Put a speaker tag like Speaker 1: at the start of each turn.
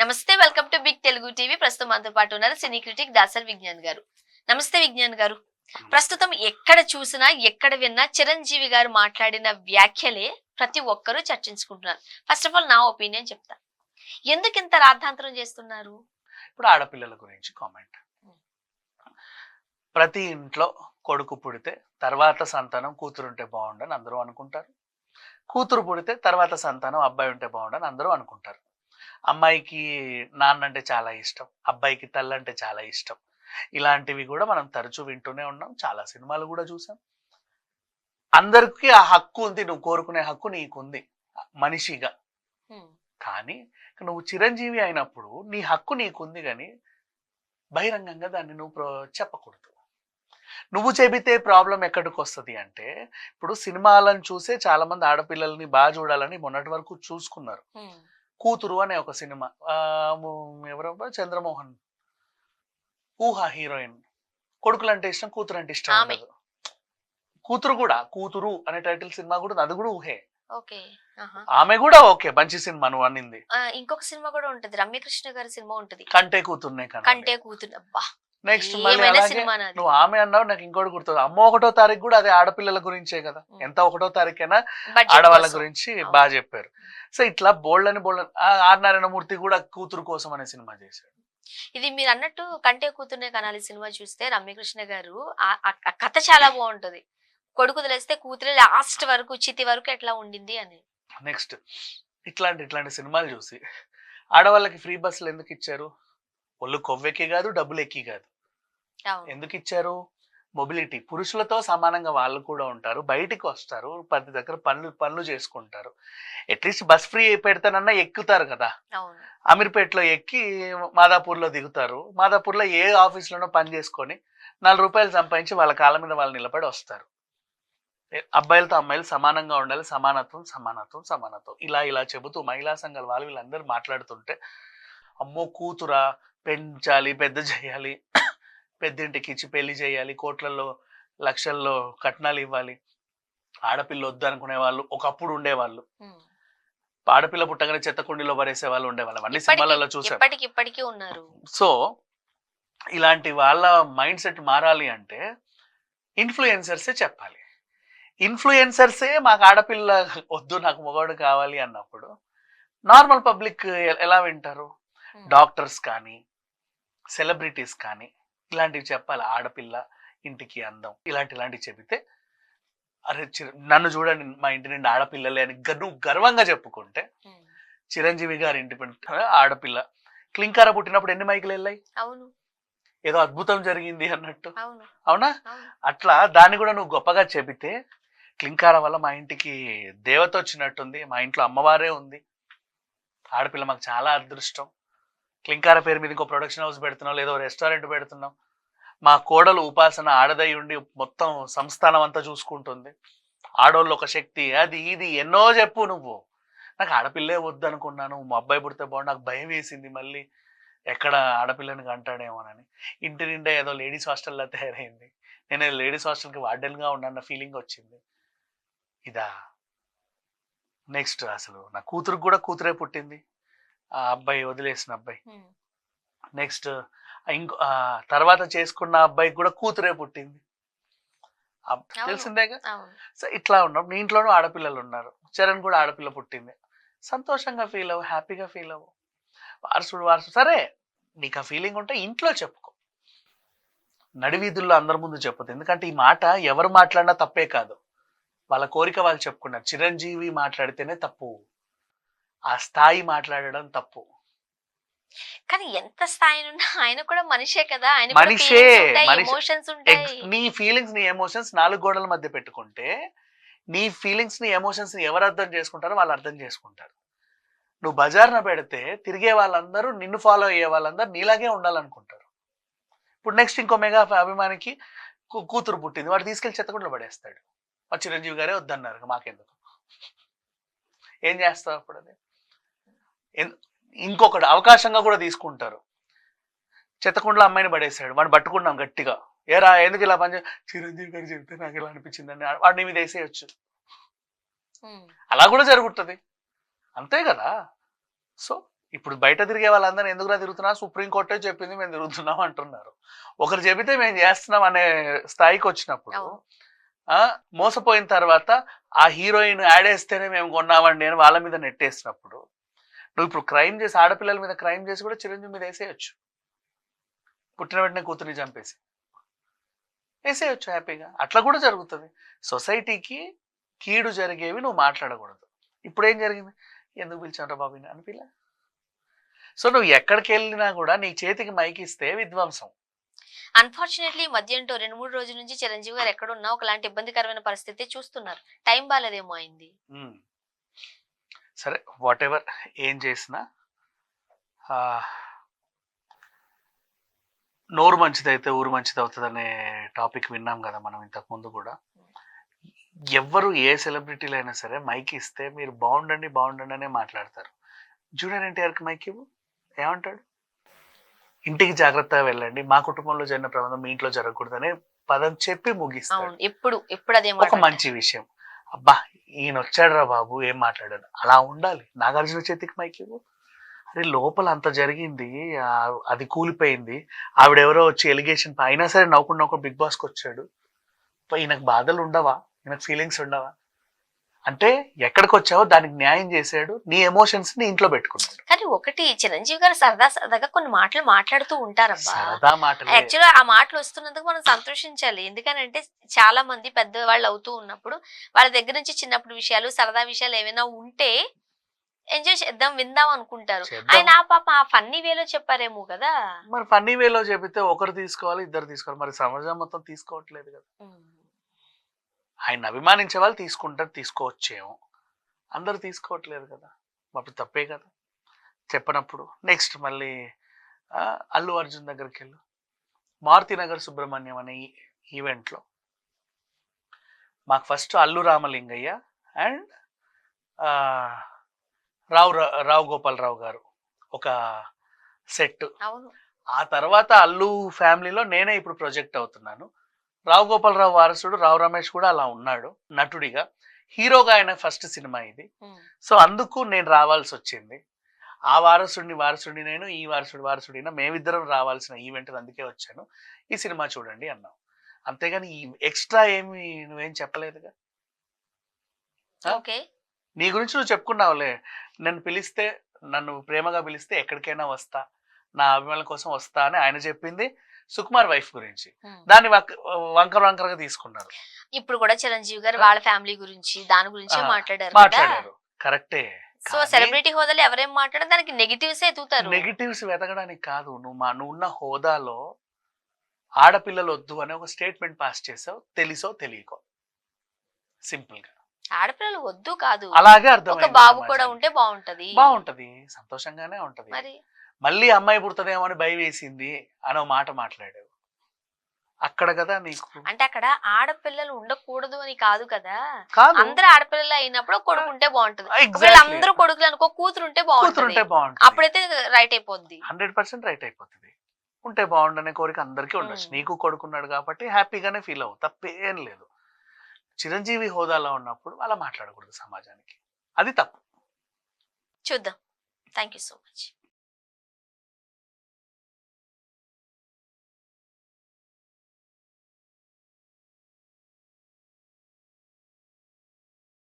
Speaker 1: నమస్తే, welcome to big Telugu TV. ప్రస్తుతం మనతో పాటు ఉన్నారు సినీ క్రిటిక్ దాసర్ విజ్ఞాన్ గారు. నమస్తే విజ్ఞాన్ గారు. ప్రస్తుతం ఎక్కడ చూసినా ఎక్కడ విన్నా చిరంజీవి గారు మాట్లాడిన వ్యాఖ్యలే ప్రతి ఒక్కరూ చర్చించుకుంటున్నారు. ఫస్ట్ ఆఫ్ ఆల్ నా ఒపీనియన్ చెప్తా, ఎందుకు ఇంత రాద్ధాంతరం చేస్తున్నారు?
Speaker 2: ఇప్పుడు ఆడపిల్లల గురించి కామెంట్. ప్రతి ఇంట్లో కొడుకు పుడితే తర్వాత సంతానం కూతురుంటే బాగుండని అందరూ అనుకుంటారు. కూతురు పుడితే తర్వాత సంతానం అబ్బాయి ఉంటే బాగుండని అందరూ అనుకుంటారు. అమ్మాయికి నాన్న అంటే చాలా ఇష్టం, అబ్బాయికి తల్లి అంటే చాలా ఇష్టం. ఇలాంటివి కూడా మనం తరచూ వింటూనే ఉన్నాం, చాలా సినిమాలు కూడా చూసాం. అందరికీ ఆ హక్కు ఉంది, నువ్వు కోరుకునే హక్కు నీకుంది మనిషిగా. కానీ నువ్వు చిరంజీవి అయినప్పుడు నీ హక్కు నీకుంది, కానీ బహిరంగంగా దాన్ని నువ్వు చెప్పకూడదు. నువ్వు చెబితే ప్రాబ్లం ఎక్కడికి వస్తుంది అంటే, ఇప్పుడు సినిమాలను చూసే చాలా మంది ఆడపిల్లల్ని బాగా చూడాలని మొన్నటి వరకు చూసుకున్నారు. కూతురు అనే ఒక సినిమా, ఎవరబ్బా, చంద్రమోహన్ ఊహా హీరోయిన్. కొడుకులు అంటే ఇష్టం, కూతురు అంటే ఇష్టం ఉండదు. కూతురు కూడా, కూతురు అనే టైటిల్ సినిమా కూడా, అది కూడా ఊహే. ఆమె కూడా ఓకే, మంచి సినిమా నువ్వు అన్నింది.
Speaker 1: ఇంకొక సినిమా కూడా ఉంటది, రమ్యకృష్ణ గారి సినిమా ఉంటది,
Speaker 2: కంటే కూతుర్నే
Speaker 1: కంటే కూతురు. అబ్బా,
Speaker 2: నెక్స్ట్ మళ్ళీ అలాగే నువ్వు ఆమె అన్నావు, నాకు ఇంకోటి గుర్తుంది. అమ్మ 1వ తారీఖు కూడా అదే ఆడపిల్లల గురించే కదా. ఎంత 1వ తారీఖైనా ఆడవాళ్ళ గురించి బాగా చెప్పారు. సో ఇట్లా బోల్డని ఆర్ నారాయణమూర్తి కూడా కూతురు కోసం అనే సినిమా చేశాడు.
Speaker 1: ఇది మీరు అన్నట్టు కంటే కూతుర్నే కనాలి సినిమా చూస్తే రమ్యకృష్ణ గారు ఆ కథ చాలా బాగుంటది. కొడుకు తెలిస్తే కూతురు లాస్ట్ వరకు, చితి వరకు ఎట్లా ఉండింది అని.
Speaker 2: నెక్స్ట్ ఇట్లాంటి సినిమాలు చూసి ఆడవాళ్ళకి ఫ్రీ బస్సులు ఎందుకు ఇచ్చారు? ఒళ్ళు కొవ్వెక్కి కాదు, డబ్బులు ఎక్కి కాదు. ఎందుకు ఇచ్చారు? మొబిలిటీ. పురుషులతో సమానంగా వాళ్ళు కూడా ఉంటారు, బయటికి వస్తారు, ప్రతి దగ్గర పనులు చేసుకుంటారు. అట్లీస్ట్ బస్ ఫ్రీ పెడతానన్నా ఎక్కుతారు కదా. అమీర్పేటలో ఎక్కి మాదాపూర్లో దిగుతారు, మాదాపూర్లో ఏ ఆఫీస్లోనో పని చేసుకొని 4 రూపాయలు సంపాదించి వాళ్ళ కాళ్ళ మీద వాళ్ళు నిలబడి వస్తారు. అబ్బాయిలతో అమ్మాయిలు సమానంగా ఉండాలి, సమానత్వం సమానత్వం సమానత్వం ఇలా చెబుతూ మహిళా సంఘాలు వాళ్ళు వీళ్ళందరూ మాట్లాడుతుంటే, అమ్మో కూతురా, పెంచాలి, పెద్ద చేయాలి, పెద్దింటికి ఇచ్చి పెళ్లి చేయాలి, కోట్లలో లక్షల్లో కట్నాలు ఇవ్వాలి, ఆడపిల్ల వద్దు అనుకునే వాళ్ళు ఒకప్పుడు ఉండేవాళ్ళు. ఆడపిల్ల పుట్టగానే చెత్త కుండీలో పడేసే వాళ్ళు ఉండేవాళ్ళు, అన్ని సినిమాలలో చూసాం.
Speaker 1: ఇప్పటికీ ఉన్నారు.
Speaker 2: సో ఇలాంటి వాళ్ళ మైండ్ సెట్ మారాలి అంటే ఇన్ఫ్లుయెన్సర్సే చెప్పాలి. ఇన్ఫ్లుయెన్సర్సే మాకు ఆడపిల్ల వద్దు, నాకు మగవాడు కావాలి అన్నప్పుడు నార్మల్ పబ్లిక్ ఎలా వింటారు? డాక్టర్స్ కానీ, సెలబ్రిటీస్ కానీ ఇలాంటివి చెప్పాలి. ఆడపిల్ల ఇంటికి అందం, ఇలాంటివి చెబితే, అరే నన్ను చూడండి మా ఇంటి నుండి ఆడపిల్లలే అని నువ్వు గర్వంగా చెప్పుకుంటే, చిరంజీవి గారి ఇంటి ఆడపిల్ల క్లింకార పుట్టినప్పుడు ఎన్ని మైకులు వెళ్ళాయి?
Speaker 1: అవును,
Speaker 2: ఏదో అద్భుతం జరిగింది అన్నట్టు.
Speaker 1: అవునా?
Speaker 2: అట్లా దాన్ని కూడా నువ్వు గొప్పగా చెబితే, క్లింకార వల్ల మా ఇంటికి దేవత వచ్చినట్టుంది, మా ఇంట్లో అమ్మవారే ఉంది, ఆడపిల్ల మాకు చాలా అదృష్టం, క్లింకార పేరు మీద ఇంకో ప్రొడక్షన్ హౌస్ పెడుతున్నాం, లేదో రెస్టారెంట్ పెడుతున్నాం, మా కోడలు ఉపాసన ఆడదై ఉండి మొత్తం సంస్థానం అంతా చూసుకుంటుంది, ఆడోళ్ళు ఒక శక్తి, అది ఇది ఎన్నో చెప్పు. నువ్వు నాకు ఆడపిల్లే వద్దు అనుకున్నాను, మా అబ్బాయి పుడితే బాగుండు, నాకు భయం వేసింది మళ్ళీ ఎక్కడ ఆడపిల్లని కంటాడేమోనని. ఇంటి నిండా ఏదో లేడీస్ హాస్టల్లో తయారైంది, నేను లేడీస్ హాస్టల్కి వార్డెన్గా ఉన్నాన్న ఫీలింగ్ వచ్చింది. ఇదా? నెక్స్ట్ అసలు నా కూతురుకు కూడా కూతురే పుట్టింది, ఆ అబ్బాయి వదిలేసిన అబ్బాయి. నెక్స్ట్ ఇంకో తర్వాత చేసుకున్న అబ్బాయికి కూడా కూతురే పుట్టింది, తెలిసిందేగా. సో ఇట్లా ఉన్నాం. నీ ఇంట్లోనూ ఆడపిల్లలు ఉన్నారు, చరణ్ కూడా ఆడపిల్ల పుట్టింది, సంతోషంగా ఫీల్ అవ్వు, హ్యాపీగా ఫీల్ అవ్వు. వారసుడు సరే, నీకు ఆ ఫీలింగ్ ఉంటే ఇంట్లో చెప్పుకో, నడివీధుల్లో అందరి ముందు చెప్పదు. ఎందుకంటే ఈ మాట ఎవరు మాట్లాడినా తప్పే కాదు, వాళ్ళ కోరిక వాళ్ళు చెప్పుకున్నారు. చిరంజీవి మాట్లాడితేనే తప్పు, ఆ స్థాయి మాట్లాడడం తప్పు.
Speaker 1: కానీ ఎంత స్థాయి ఉన్నా ఆయన కూడా మనిషే కదా,
Speaker 2: మనిషే.
Speaker 1: నీ
Speaker 2: ఫీలింగ్స్, నీ ఎమోషన్స్ 4 గోడల మధ్య పెట్టుకుంటే, నీ ఫీలింగ్స్, నీ ఎమోషన్స్ ఎవరు అర్థం చేసుకుంటారో వాళ్ళు అర్థం చేసుకుంటారు. నువ్వు బజార్న పెడితే తిరిగే వాళ్ళందరూ, నిన్ను ఫాలో అయ్యే వాళ్ళందరూ నీలాగే ఉండాలనుకుంటారు. ఇప్పుడు నెక్స్ట్ ఇంకో మెగా అభిమానికి కూతురు పుట్టింది, వాడు తీసుకెళ్లి చెత్తకుండా పడేస్తాడు. మా చిరంజీవి గారే వద్దన్నారు, మాకెందుకు? ఏం చేస్తావు అప్పుడు? అది ఇంకొకటి అవకాశంగా కూడా తీసుకుంటారు. చెత్తకుండలో అమ్మాయిని పడేసాడు, వాడు పట్టుకున్నాం గట్టిగా, ఏరా ఎందుకు ఇలా పని చిరంజీవి గారు చెప్తే నాకు ఇలా అనిపించింది అని వాడిని మీద వేసేయచ్చు. అలా కూడా జరుగుతుంది, అంతే కదా. సో ఇప్పుడు బయట తిరిగే వాళ్ళందరూ ఎందుకురా తిరుగుతున్నా, సుప్రీంకోర్టే చెప్పింది మేము తిరుగుతున్నాం అంటున్నారు. ఒకరు చెబితే మేము చేస్తున్నాం అనే స్థాయికి వచ్చినప్పుడు
Speaker 1: అవును.
Speaker 2: మోసపోయిన తర్వాత ఆ హీరోయిన్ యాడ్ వేస్తేనే మేము కొన్నామండి అని వాళ్ళ మీద నెట్టేసినప్పుడు, నువ్వు ఇప్పుడు క్రైమ్ చేసి ఆడపిల్లల మీద క్రైమ్ చేసి కూడా చిరంజీవి మీద వేసేయచ్చు. పుట్టిన వెంటనే కూతుర్ని చంపేసి వేసేయచ్చు హ్యాపీగా. అట్లా కూడా జరుగుతుంది. సొసైటీకి కీడు జరిగేవి నువ్వు మాట్లాడకూడదు. ఇప్పుడు ఏం జరిగింది, ఎందుకు పిలిచావురా బాబు అని పిల్ల. సో నువ్వు ఎక్కడికి వెళ్ళినా కూడా నీ చేతికి మైక్ ఇస్తే విధ్వంసం.
Speaker 1: అన్ఫార్చునేట్లీ ఈ మధ్య ఏంటో 2-3 రోజుల నుంచి చిరంజీవి గారు ఎక్కడున్నా ఒకలాంటి ఇబ్బందికరమైన పరిస్థితి చూస్తున్నారు. టైం బాలేదేమో అయింది.
Speaker 2: సరే వాట్ ఎవర్ ఏం చేసినా నోరు మంచిదైతే ఊరు మంచిది అవుతుంది అనే టాపిక్ విన్నాం కదా మనం ఇంతకు ముందు కూడా. ఎవ్వరు ఏ సెలబ్రిటీలు అయినా సరే మైక్ ఇస్తే మీరు బాగుండండి బాగుండండి అనే మాట్లాడతారు. జూనియర్ ఎన్టీఆర్కి మైక్ ఇవ్వు, ఏమంటాడు? ఇంటికి జాగ్రత్తగా వెళ్ళండి, మా కుటుంబంలో జరిగిన ప్రమాదం మీ ఇంట్లో జరగకూడదు అనే పదం చెప్పి ముగిస్తాడు.
Speaker 1: ఎప్పుడు అదే
Speaker 2: ఒక మంచి విషయం. అబ్బా ఈయన వచ్చాడురా బాబు ఏం మాట్లాడాడు, అలా ఉండాలి. నాగార్జున చేతికి మైక్ ఇవ్వు. అరే లోపల అంత జరిగింది, అది కూలిపోయింది, ఆవిడెవరో వచ్చి ఎలిగేషన్ అయినా సరే నవ్వుకుండా ఒక బిగ్ బాస్కి వచ్చాడు. ఈయనకు బాధలు ఉండవా, ఈయనకు ఫీలింగ్స్ ఉండవా? అంటే ఎక్కడికి వచ్చావో దానికి న్యాయం చేశాడు, నీ ఎమోషన్స్ ని ఇంట్లో పెట్టుకున్నాడు.
Speaker 1: కానీ ఒకటి చిరంజీవి గారు సరదాగా కొన్ని మాటలు మాట్లాడుతూ ఉంటారబ్బా.
Speaker 2: సరదా మాటలు
Speaker 1: యాక్చువల్గా ఆ మాటలు వస్తున్నందుకు మనం సంతోషించాలి. ఎందుకనంటే చాలా మంది పెద్దవాళ్ళు అవుతూ ఉన్నప్పుడు వాళ్ళ దగ్గర నుంచి చిన్నప్పుడు విషయాలు సరదా విషయాలు ఏమైనా ఉంటే ఎంజాయ్ చేద్దాం విందాం అనుకుంటారు. ఆయన పాప ఆ ఫన్నీ వేలో చెప్పారేమో కదా.
Speaker 2: మరి ఫన్నీ వేలో చెబితే ఒకరు తీసుకోవాలి, ఇద్దరు తీసుకోవాలి. మరి సమాజం మొత్తం తీసుకోవట్లేదు కదా. ఆయన అభిమానించే వాళ్ళు తీసుకుంటారు, తీసుకోవచ్చేమో. అందరు తీసుకోవట్లేదు కదా, అప్పుడు తప్పే కదా చెప్పనప్పుడు. నెక్స్ట్ మళ్ళీ అల్లు అర్జున్ దగ్గరికి వెళ్ళు. మారుతినగర్ సుబ్రహ్మణ్యం అనే ఈవెంట్లో మాకు ఫస్ట్ అల్లు రామలింగయ్య అండ్ రావు గోపాలరావు గారు ఒక సెట్. ఆ తర్వాత అల్లు ఫ్యామిలీలో నేనే ఇప్పుడు ప్రొజెక్ట్ అవుతున్నాను. రావు గోపాలరావు వారసుడు రావు రమేష్ కూడా అలా ఉన్నాడు నటుడిగా. హీరోగా ఆయన ఫస్ట్ సినిమా ఇది. సో అందుకు నేను రావాల్సి వచ్చింది. ఆ వారసుడిని నేను, ఈ వారసుడిన మేమిద్దరం రావాల్సిన ఈవెంట్, అందుకే వచ్చాను. ఈ సినిమా చూడండి అన్నావు. అంతేగాని ఈ ఎక్స్ట్రా ఏమి నువ్వేం చెప్పలేదుగా. నీ గురించి నువ్వు చెప్పుకున్నావులే, నన్ను ప్రేమగా పిలిస్తే ఎక్కడికైనా వస్తా, నా అభిమానుల కోసం వస్తా అని ఆయన చెప్పింది సుకుమార్ వైఫ్ గురించి. దాన్ని వంకరగా తీసుకున్నారు.
Speaker 1: ఇప్పుడు కూడా చిరంజీవి గారు వాళ్ళ ఫ్యామిలీ గురించి దాని గురించి మాట్లాడారు.
Speaker 2: కరెక్టే.
Speaker 1: సో సెలబ్రిటీ హోదాలో ఎవరేం మాట్లాడారు దానికి నెగిటివ్స్ ఎత్తుతారు.
Speaker 2: నెగిటివ్స్ వెతకడానికి కాదు, నువ్వు ఉన్న హోదాలో ఆడపిల్లలు వద్దు అనే ఒక స్టేట్మెంట్ పాస్ చేసావు, తెలిసో తెలియకో. సింపుల్ గా
Speaker 1: ఆడపిల్లలు వద్దు కాదు,
Speaker 2: అలాగే అర్థం.
Speaker 1: ఒక బాబు కూడా ఉంటే
Speaker 2: బాగుంటది, సంతోషంగానే ఉంటది. మళ్ళీ అమ్మాయి పుడుతుందేమో అని భయం వేసింది అనే మాట మాట్లాడావు అక్కడ కదా నీకు.
Speaker 1: అంటే అక్కడ ఆడపిల్లలు ఉండకూడదు అని కాదు కదా, అందరు ఆడపిల్లలు అయినప్పుడు కొడుకుంటే బాగుంటది. అందరూ కొడుకులు అనుకో కూతురుంటే బాగుంటుంది, అప్పుడైతే రైట్ అయిపోద్ది.
Speaker 2: 100% రైట్ అయిపోతుంది. ఉంటే బాగుండనే కోరిక అందరికీ ఉండొచ్చు. నీకు కొడుకున్నాడు కాబట్టి హ్యాపీగానే ఫీల్ అవ్వు, తప్పేం లేదు. చిరంజీవి హోదాలో ఉన్నప్పుడు అలా మాట్లాడకూడదు సమాజానికి, అది తప్పు.
Speaker 1: చూద్దాం. Thank you so much.